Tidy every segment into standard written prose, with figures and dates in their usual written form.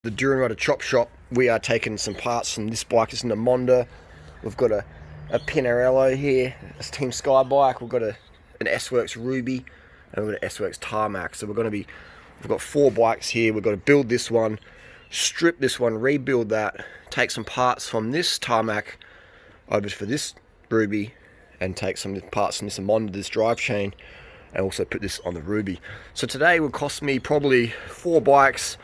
The Durianrider chop shop. We are taking some parts from this bike. It's in the Monda. We've got a Pinarello here. It's Team Sky bike. We've got an S-Works Ruby, and we've got an S-Works Tarmac. So we've got 4 bikes here. We've got to build this one, strip this one, rebuild that, take some parts from this Tarmac over for this Ruby, and take some parts from this Monda, this drive chain, and also put this on the Ruby. So today will cost me probably 4 bikes.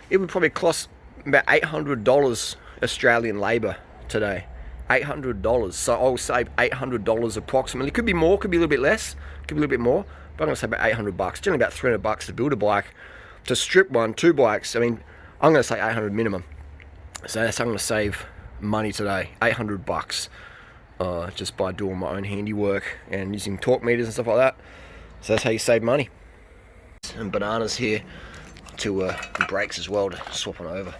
It would probably cost about $800 Australian labour today. $800. So I'll save $800 approximately. Could be more, could be a little bit less, could be a little bit more, but I'm going to say about $800. Generally about $300 to build a bike. To strip 2 bikes, I mean, I'm going to say $800 minimum. So that's how I'm going to save money today. $800 just by doing my own handiwork and using torque meters and stuff like that. So that's how you save money. And bananas here to brakes as well to swap on over.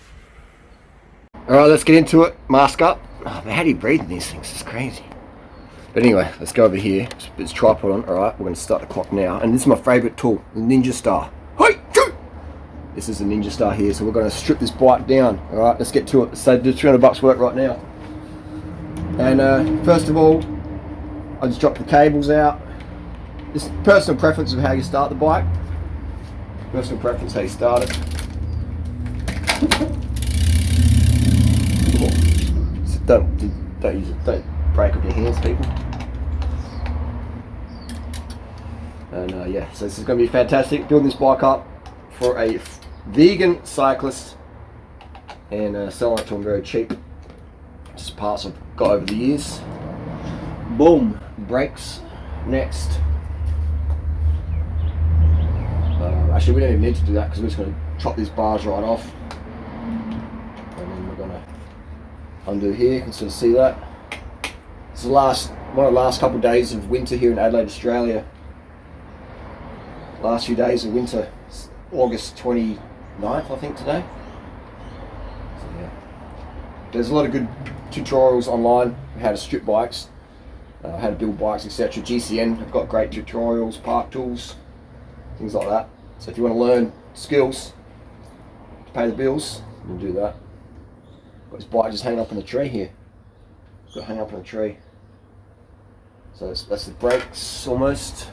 Alright, let's get into it. Mask up. Oh, man, how do you breathe in these things? It's crazy. But anyway, let's go over here. Just put this tripod on. Alright, we're going to start the clock now. And this is my favourite tool, the Ninja Star. Hey! This is the Ninja Star here, so we're going to strip this bike down. Alright, let's get to it. Let's say do $300 work right now. And first of all, I just drop the cables out. This is personal preference of how you start the bike. Personal preference how you start it. Don't use it. Don't break up your hands, people. And yeah, so this is going to be fantastic. Building this bike up for a vegan cyclist and selling it to them very cheap. Just parts I've got over the years. Boom. Brakes next. Actually, we don't even need to do that because we're just going to chop these bars right off. And then we're going to undo here. You can sort of see that. It's the one of the last couple of days of winter here in Adelaide, Australia. Last few days of winter. It's August 29th, I think, today. So yeah. There's a lot of good tutorials online on how to strip bikes, how to build bikes, etc. GCN have got great tutorials, park tools, things like that. So if you want to learn skills to pay the bills, you can do that. Got this bike just hanging up in the tree here. Got hang up in a tree. So that's the brakes almost.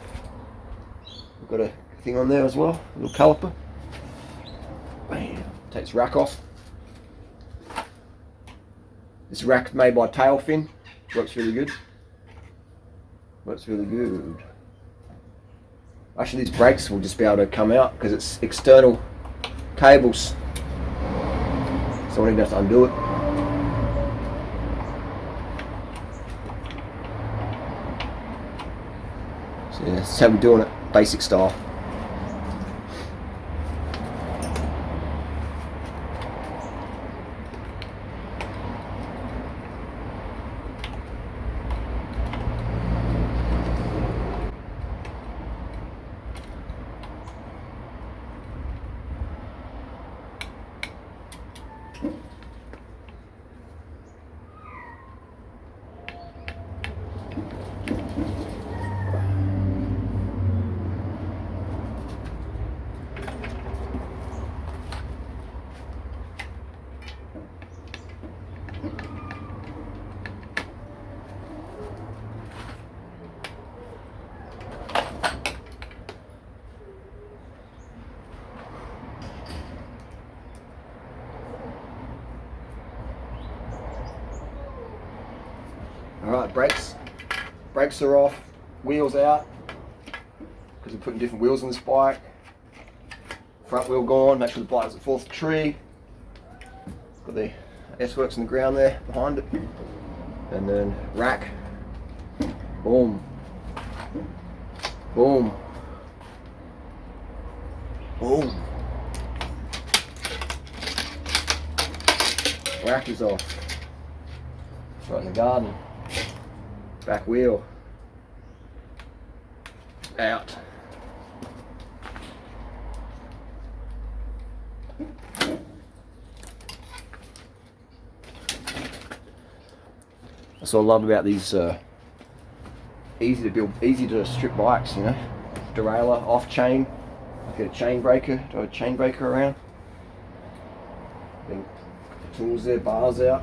We've got a thing on there as well, a little caliper. Bam. Takes rack off. This rack made by Tailfin. Works really good. Works really good. Actually, these brakes will just be able to come out because it's external cables. So I won't even have to undo it. So yeah, that's how we're doing it, basic style. Alright, brakes are off, wheels out, because we're putting different wheels on this bike. Front wheel gone, make sure the bike doesn't fall off the tree. Got the S-Works in the ground there behind it. And then rack, boom, boom, boom. Rack is off. It's right in the garden. Back wheel out. That's what I love about these easy to build, easy to strip bikes, you know. Derailleur, off chain, get a chain breaker, do a chain breaker around. Then tools there, bars out.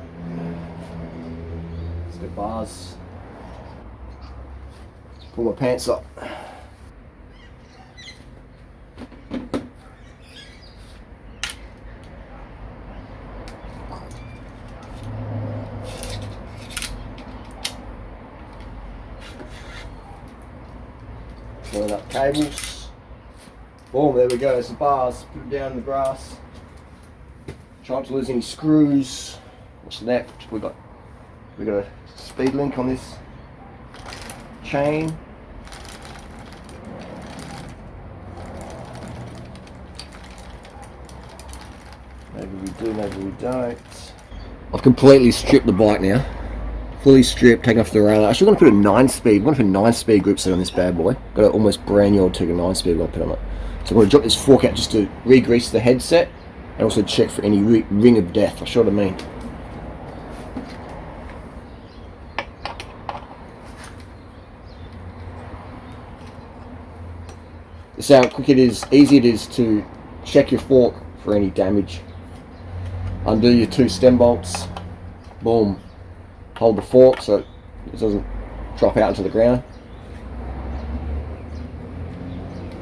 Let's get bars. Pull my pants up. Pulling up cables. Boom, there we go, there's the bars. Put them down in the grass. Try not to lose any screws. What's left? We got a speed link on this chain. Maybe we do, maybe we don't. I've completely stripped the bike now. Fully stripped, taken off the rail. Actually, I'm going to put a 9-speed. I'm going to put a 9-speed group set on this bad boy. Got an almost brand new old Tigger 9-speed I'll put on it. So I'm going to drop this fork out just to re-grease the headset and also check for any ring of death. I'll show what I mean. This is how quick it is, easy it is to check your fork for any damage. Undo your 2 stem bolts. Boom. Hold the fork so it doesn't drop out into the ground.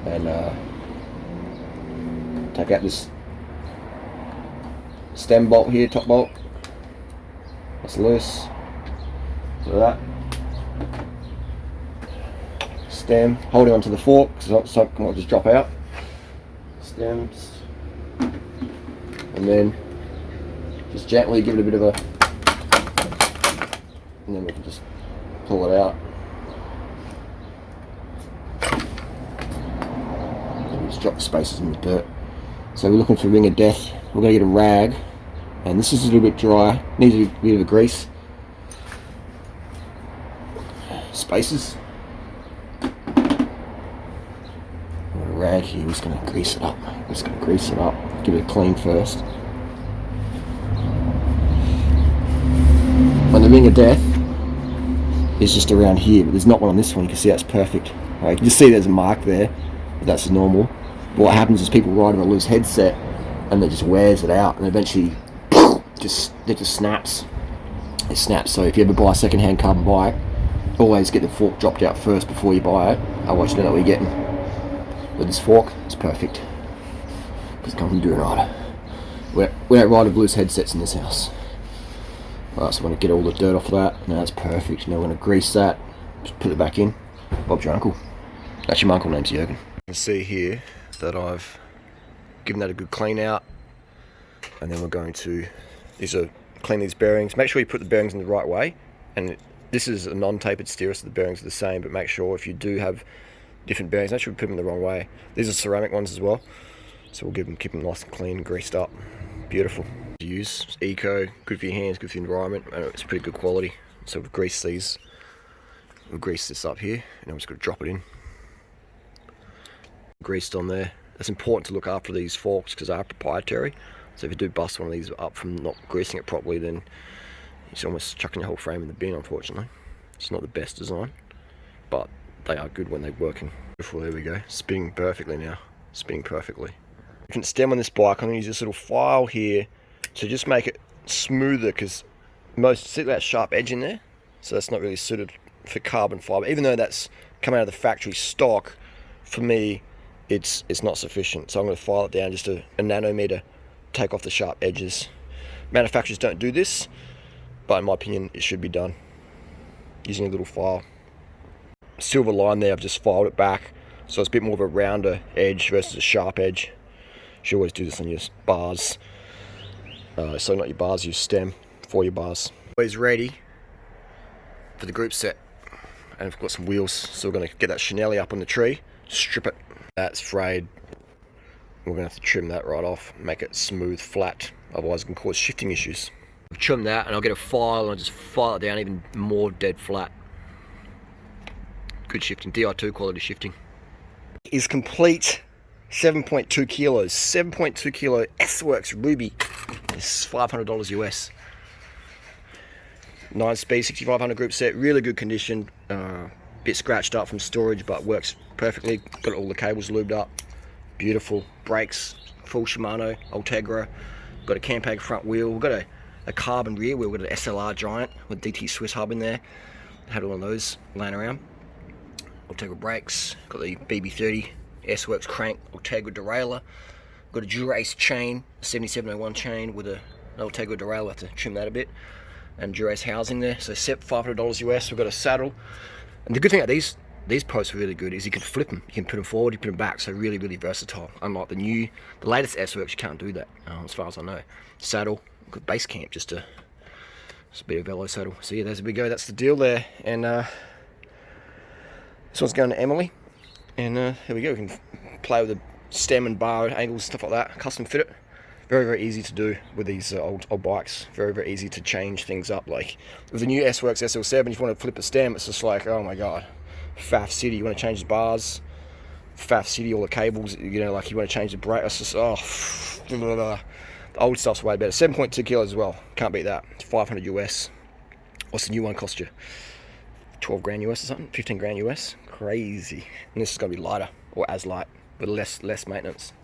And take out this stem bolt here, top bolt. That's loose. So that. Stem, holding onto the fork so it might just drop out. Stems. And then just gently give it a bit of a, and then we can just pull it out. And just drop the spaces in the dirt. So we're looking for ring of death. We're going to get a rag, and this is a little bit dry, needs a bit of a grease. Spaces. We've got a rag here, we're just going to grease it up. Give it a clean first. And the ring of death is just around here, but there's not one on this one. You can see that's perfect. Right, you can just see there's a mark there, but that's normal. But what happens is people ride on a loose headset and it just wears it out, and eventually it just snaps. It snaps. So if you ever buy a second-hand carbon bike, always get the fork dropped out first before you buy it. Otherwise you don't know what you're getting. With this fork, it's perfect because it comes from Durianrider. We don't ride with loose headsets in this house. Alright, so I'm going to get all the dirt off of that. Now that's perfect. Now we're going to grease that. Just put it back in. Bob's your uncle. Actually, my uncle name's Jürgen. You can see here that I've given that a good clean out. And then we're going to clean these bearings. Make sure you put the bearings in the right way. And this is a non-tapered steer, so the bearings are the same. But make sure if you do have different bearings, make sure you put them in the wrong way. These are ceramic ones as well. So we'll keep them nice and clean and greased up. Beautiful. Use. It's eco, good for your hands, good for the environment, and it's pretty good quality. So we've greased these. We'll grease this up here, and I'm just going to drop it in. Greased on there. It's important to look after these forks because they are proprietary. So if you do bust one of these up from not greasing it properly, then it's almost chucking your whole frame in the bin, unfortunately. It's not the best design, but they are good when they're working. Beautiful, there we go. Spinning perfectly now. Spinning perfectly. Different stem on this bike. I'm going to use this little file here to just make it smoother, because see that sharp edge in there? So that's not really suited for carbon fibre. Even though that's come out of the factory stock, for me it's not sufficient. So I'm going to file it down just a nanometer, take off the sharp edges. Manufacturers don't do this, but in my opinion it should be done using a little file. Silver line there, I've just filed it back so it's a bit more of a rounder edge versus a sharp edge. You should always do this on your bars. So not your bars, use stem for your bars. Always ready for the group set. And we've got some wheels, so we're going to get that chenelli up on the tree, strip it. That's frayed. We're going to have to trim that right off, make it smooth, flat, otherwise it can cause shifting issues. I've trimmed that and I'll get a file and I'll just file it down even more dead flat. Good shifting, Di2 quality shifting. Is complete. 7.2 kilos, 7.2 kilo S-Works Ruby. It's $500 US. 9-speed, 6500 group set, really good condition. Bit scratched up from storage, but works perfectly. Got all the cables lubed up. Beautiful. Brakes, full Shimano, Ultegra. got a Campag front wheel. We've got a carbon rear wheel. We've got an SLR Giant with DT Swiss hub in there. Had one of those laying around. Ultegra brakes. Got the BB30 S-Works crank. Ultegra derailleur. Got a Durace chain, a 7701 chain with an Ultegra derailleur. Have to trim that a bit. And Durace housing there. So set $500 US. We've got a saddle. And the good thing about these posts are really good is you can flip them. You can put them forward, you put them back, so really, really versatile. Unlike the latest S-Works, you can't do that, as far as I know. Saddle, good base camp, just a bit of velo saddle. So yeah, there we go, that's the deal there. And this one's going to Emily. And here we go, we can play with the stem and bar angles, stuff like that, custom fit it. Very, very easy to do with these old bikes. Very, very easy to change things up. Like with the new S-Works SL7, if you want to flip a stem, it's just like, oh my god. Faff City, you want to change the bars. Faff City, all the cables, you know, like you want to change the brake. It's just, oh, blah, blah. The old stuff's way better. 7.2 kilos as well. Can't beat that. It's 500 US. What's the new one cost you? 12 grand US or something? 15 grand US? Crazy. And this is going to be lighter, or as light, but less maintenance.